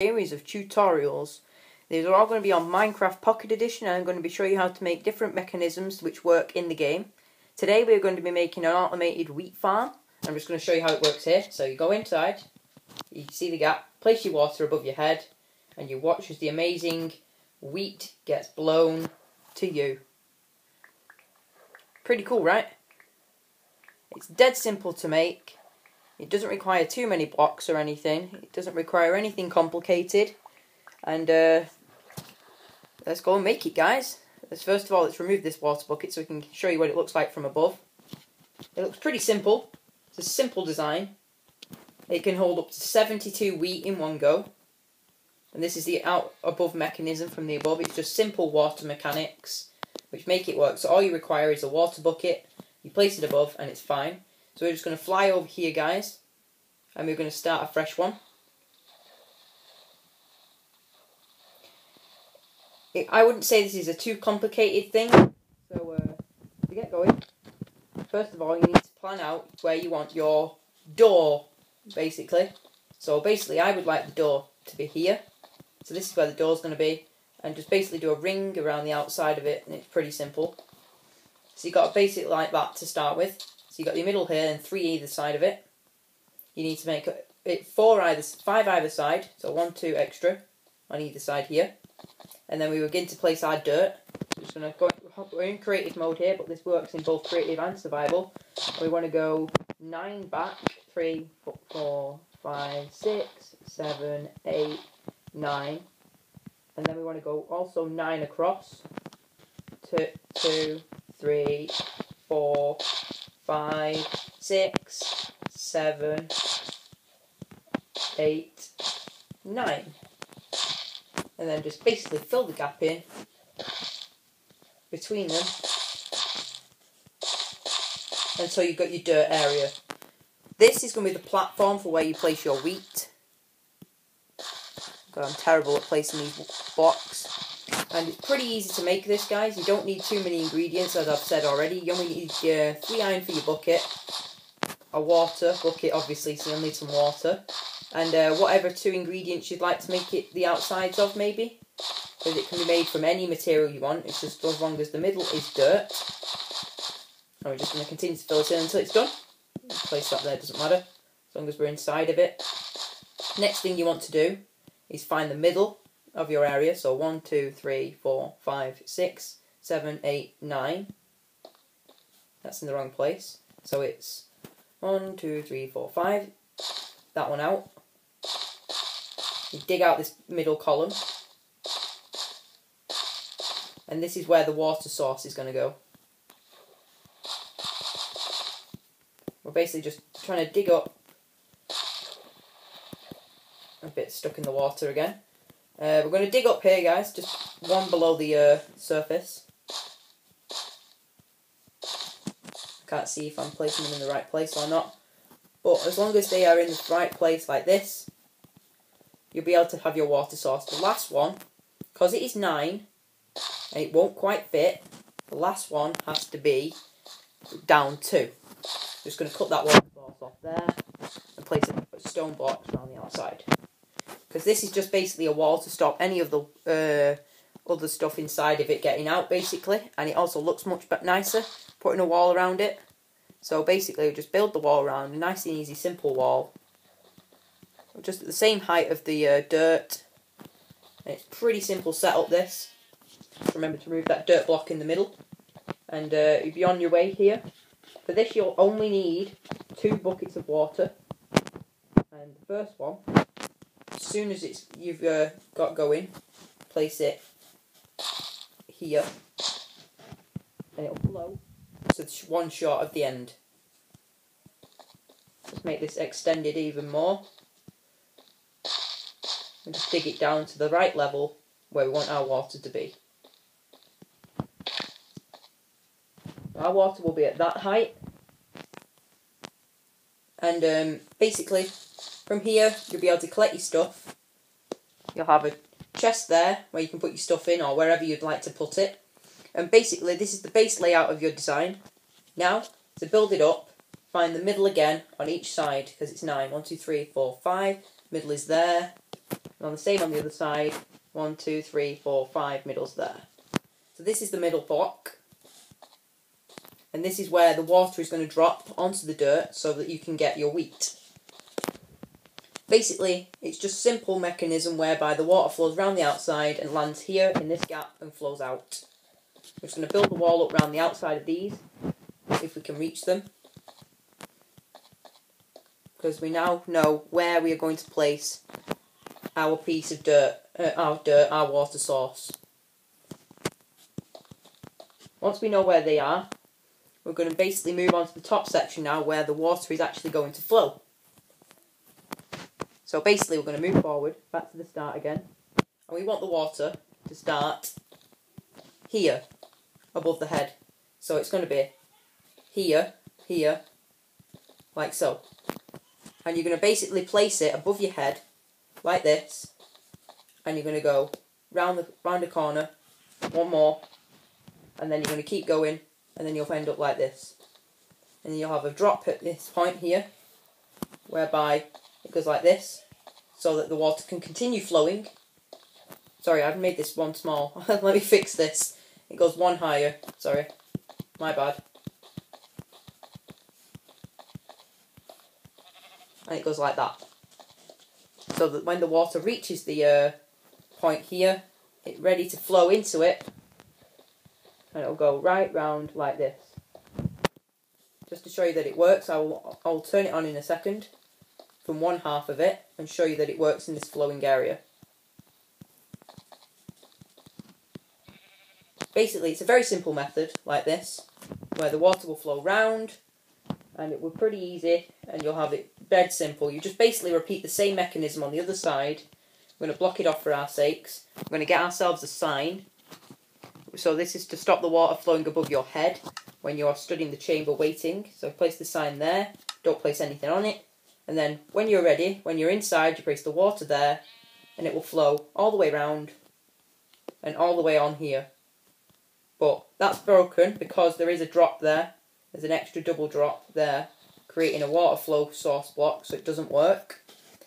Series of tutorials. These are all going to be on Minecraft Pocket Edition, and I'm going to be showing you how to make different mechanisms which work in the game. Today we're going to be making an automated wheat farm. I'm just going to show you how it works here. So you go inside, you see the gap, place your water above your head, and you watch as the amazing wheat gets blown to you. Pretty cool, right? It's dead simple to make. It doesn't require too many blocks or anything. It doesn't require anything complicated. And let's go and make it, guys. First of all, let's remove this water bucket so we can show you what it looks like from above. It looks pretty simple. It's a simple design. It can hold up to 72 wheat in one go. And this is the out above mechanism from the above. It's just simple water mechanics which make it work. So all you require is a water bucket. You place it above and it's fine. So we're just going to fly over here, guys, and we're going to start a fresh one. I wouldn't say this is a too complicated thing, so to get going, first of all you need to plan out where you want your door, basically. So basically I would like the door to be here, so this is where the door's going to be, and just basically do a ring around the outside of it, and it's pretty simple. So you've got a basic like that to start with. So you've got your middle here and 3 either side of it. You need to make it 5 either side, so 1, 2 extra on either side here. And then we begin to place our dirt. So just going to go. We're in creative mode here, but this works in both creative and survival. And we want to go 9 back, 3, 4, 5, 6, 7, 8, 9. And then we want to go also 9 across. 2, 3, 4, 5, 6, 7, 8, 9. And then just basically fill the gap in between them until you've got your dirt area. This is going to be the platform for where you place your wheat. God, I'm terrible at placing these blocks. And it's pretty easy to make this, guys. You don't need too many ingredients, as I've said already. You only need 3 iron for your bucket, a water bucket, obviously, so you'll need some water, and whatever 2 ingredients you'd like to make it the outsides of, maybe. Because it can be made from any material you want. It's just as long as the middle is dirt. And we're just going to continue to fill it in until it's done. Place that there, doesn't matter, as long as we're inside of it. Next thing you want to do is find the middle of your area. So 1, 2, 3, 4, 5, 6, 7, 8, 9. That's in the wrong place. So it's 1, 2, 3, 4, 5. That one out. You dig out this middle column. And this is where the water source is going to go. We're basically just trying to dig up. A bit stuck in the water again. We're going to dig up here, guys, just one below the surface. Can't see if I'm placing them in the right place or not. But as long as they are in the right place like this, you'll be able to have your water source. The last one, because it is 9, and it won't quite fit, the last one has to be down 2. Just going to cut that water source off there and place a stone blocks around the outside. Because this is just basically a wall to stop any of the other stuff inside of it getting out, basically. And it also looks much nicer putting a wall around it. So basically we just build the wall around, a nice and easy simple wall. Just at the same height of the dirt. And it's pretty simple setup, this. Remember to remove that dirt block in the middle. And you'll be on your way here. For this you'll only need 2 buckets of water. And the first one, as soon as you've got going, place it here, and it'll flow. So it's one short of the end. Let's make this extended even more, and just dig it down to the right level where we want our water to be. Our water will be at that height, and basically from here, you'll be able to collect your stuff. You'll have a chest there where you can put your stuff in, or wherever you'd like to put it. And basically, this is the base layout of your design. Now, to build it up, find the middle again on each side, because it's 9. 1, 2, 3, 4, 5. Middle is there. And on the same on the other side, 1, 2, 3, 4, 5 middles there. So this is the middle block. And this is where the water is going to drop onto the dirt so that you can get your wheat. Basically, it's just a simple mechanism whereby the water flows around the outside and lands here in this gap and flows out. We're just going to build the wall up around the outside of these, if we can reach them. Because we now know where we are going to place our piece of dirt, our water source. Once we know where they are, we're going to basically move on to the top section now where the water is actually going to flow. So basically we're going to move forward, back to the start again. And we want the water to start here, above the head. So it's going to be here, here, like so. And you're going to basically place it above your head, like this. And you're going to go round the corner, one more. And then you're going to keep going, and then you'll end up like this. And then you'll have a drop at this point here, whereby it goes like this, so that the water can continue flowing. Sorry, I've made this one small. Let me fix this. It goes one higher. Sorry, my bad. And it goes like that. So that when the water reaches the point here, it's ready to flow into it. And it'll go right round like this. Just to show you that it works, I'll turn it on in a second from one half of it and show you that it works in this flowing area. Basically, it's a very simple method like this, where the water will flow round, and it will be pretty easy, and you'll have it dead simple. You just basically repeat the same mechanism on the other side. We're going to block it off for our sakes. We're going to get ourselves a sign. So this is to stop the water flowing above your head when you are studying the chamber waiting. So place the sign there, don't place anything on it. And then when you're ready, when you're inside, you place the water there, and it will flow all the way round and all the way on here. But that's broken because there is a drop there. There's an extra double drop there, creating a water flow source block, so it doesn't work.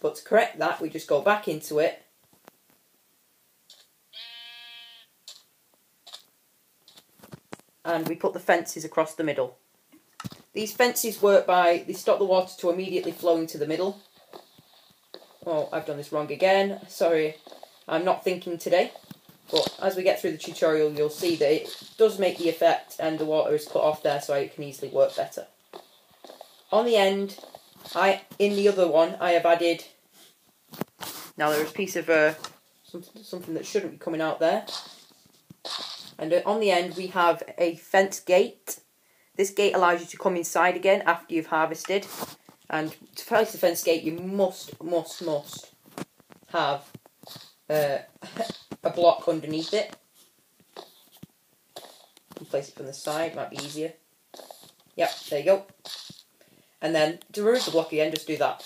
But to correct that, we just go back into it. And we put the fences across the middle. These fences work by, they stop the water to immediately flowing to the middle. Oh, I've done this wrong again. Sorry, I'm not thinking today. But as we get through the tutorial, you'll see that it does make the effect and the water is cut off there so it can easily work better. On the end, in the other one, I have added, now there is a piece of something that shouldn't be coming out there. And on the end we have a fence gate. This gate allows you to come inside again after you've harvested. And to place the fence gate you must have a block underneath it. You can place it from the side, might be easier. Yep, there you go. And then to remove the block again, just do that.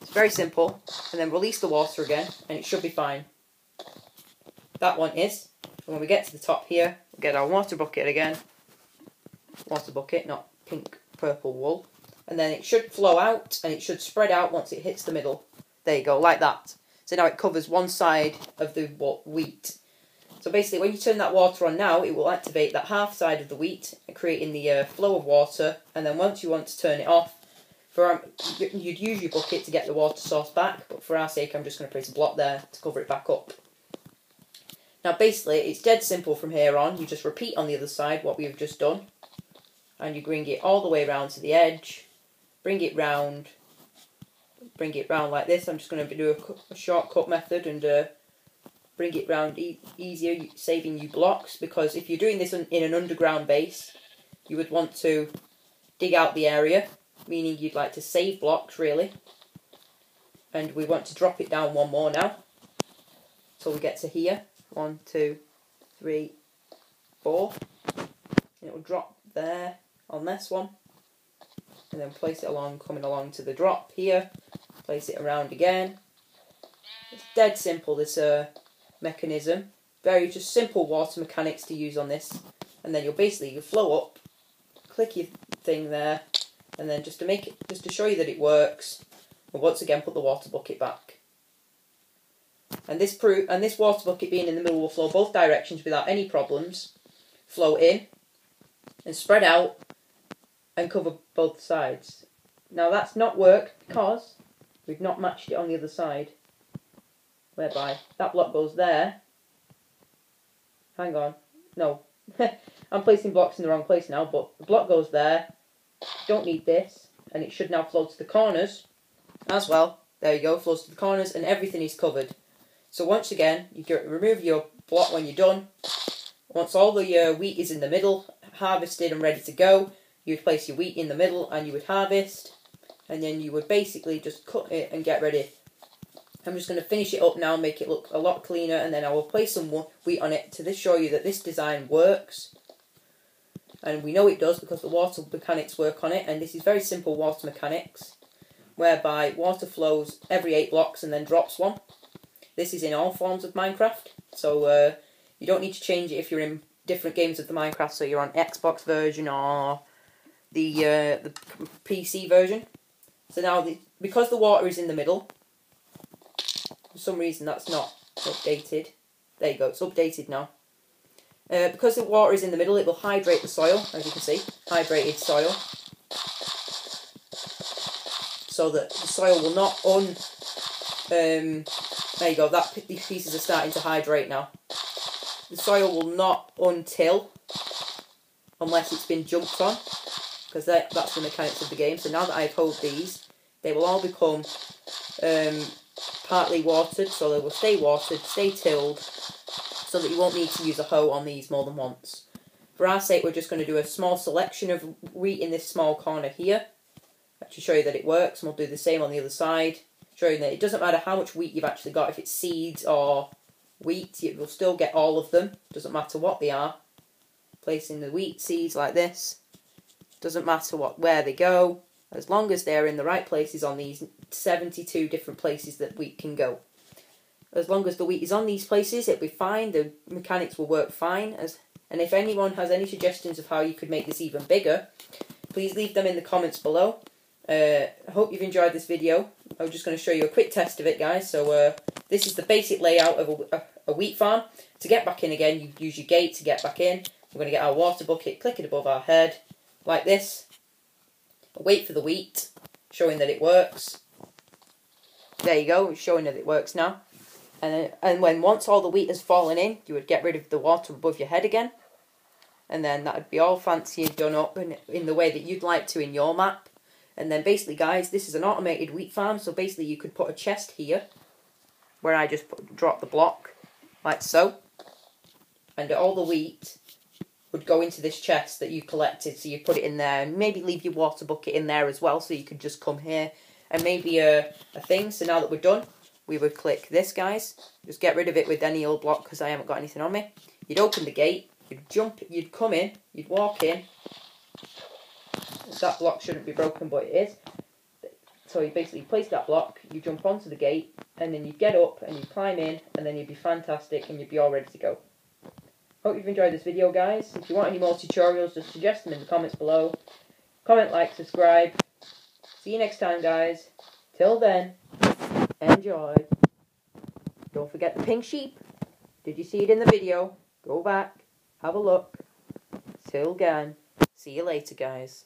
It's very simple. And then release the water again and it should be fine. That one is. And when we get to the top here, we'll get our water bucket again. Water bucket, not pink, purple wool. And then it should flow out and it should spread out once it hits the middle. There you go, like that. So now it covers one side of the wheat. So basically when you turn that water on now, it will activate that half side of the wheat, creating the flow of water. And then once you want to turn it off, you'd use your bucket to get the water source back. But for our sake, I'm just going to place a block there to cover it back up. Now basically, it's dead simple from here on. You just repeat on the other side what we've just done. And you bring it all the way around to the edge. Bring it round like this. I'm just going to do a shortcut method and bring it round easier, saving you blocks. Because if you're doing this in an underground base, you would want to dig out the area, meaning you'd like to save blocks really. And we want to drop it down one more now. So we get to here. 1, 2, 3, 4. And it will drop there on this one. And then place it along, coming along to the drop here. Place it around again. It's dead simple, this mechanism. Very just simple water mechanics to use on this. And then you'll flow up, click your thing there, and then just to show you that it works, we'll once again put the water bucket back. And this water bucket being in the middle will flow both directions without any problems. Flow in and spread out and cover both sides. Now that's not worked because we've not matched it on the other side. Whereby that block goes there. Hang on. No. I'm placing blocks in the wrong place now, but the block goes there. Don't need this. And it should now flow to the corners as well. There you go, flows to the corners and everything is covered. So once again, you can remove your block when you're done. Once all the wheat is in the middle, harvested and ready to go, you would place your wheat in the middle and you would harvest. And then you would basically just cut it and get ready. I'm just going to finish it up now, make it look a lot cleaner, and then I will place some wheat on it to show you that this design works. And we know it does because the water mechanics work on it, and this is very simple water mechanics, whereby water flows every 8 blocks and then drops one. This is in all forms of Minecraft, so you don't need to change it if you're in different games of the Minecraft, so you're on Xbox version or the PC version. So now, because the water is in the middle, for some reason that's not updated. There you go, it's updated now. Because the water is in the middle, it will hydrate the soil, as you can see, hydrated soil. So that the soil will not there you go, these pieces are starting to hydrate now. The soil will not untill unless it's been jumped on, because that's the mechanics of the game. So now that I've hoed these, they will all become partly watered, so they will stay watered, stay tilled, so that you won't need to use a hoe on these more than once. For our sake, we're just going to do a small selection of wheat in this small corner here, to show you that it works, and we'll do the same on the other side, showing that it doesn't matter how much wheat you've actually got, if it's seeds or wheat, you will still get all of them, doesn't matter what they are. Placing the wheat seeds like this, doesn't matter where they go, as long as they're in the right places on these 72 different places that wheat can go. As long as the wheat is on these places, it'll be fine, the mechanics will work fine. And if anyone has any suggestions of how you could make this even bigger, please leave them in the comments below. I hope you've enjoyed this video. I'm just going to show you a quick test of it, guys. So this is the basic layout of a wheat farm. To get back in again, you use your gate to get back in. We're going to get our water bucket, click it above our head, like this. Wait for the wheat, showing that it works. There you go, it's showing that it works now. And once all the wheat has fallen in, you would get rid of the water above your head again. And then that would be all fancy and done up in the way that you'd like to in your map. And then basically, guys, this is an automated wheat farm. So basically you could put a chest here, where I just drop the block, like so. And all the wheat would go into this chest that you collected. So you put it in there, and maybe leave your water bucket in there as well. So you could just come here and maybe a thing. So now that we're done, we would click this, guys. Just get rid of it with any old block because I haven't got anything on me. You'd open the gate, you'd jump, you'd come in, you'd walk in. That block shouldn't be broken, but it is. So you basically place that block, you jump onto the gate, and then you get up and you climb in, and then you'd be fantastic and you'd be all ready to go. Hope you've enjoyed this video, guys. If you want any more tutorials, just suggest them in the comments below. Comment, like, subscribe. See you next time, guys. Till then, enjoy. Don't forget the pink sheep. Did you see it in the video? Go back, have a look. Till again. See you later, guys.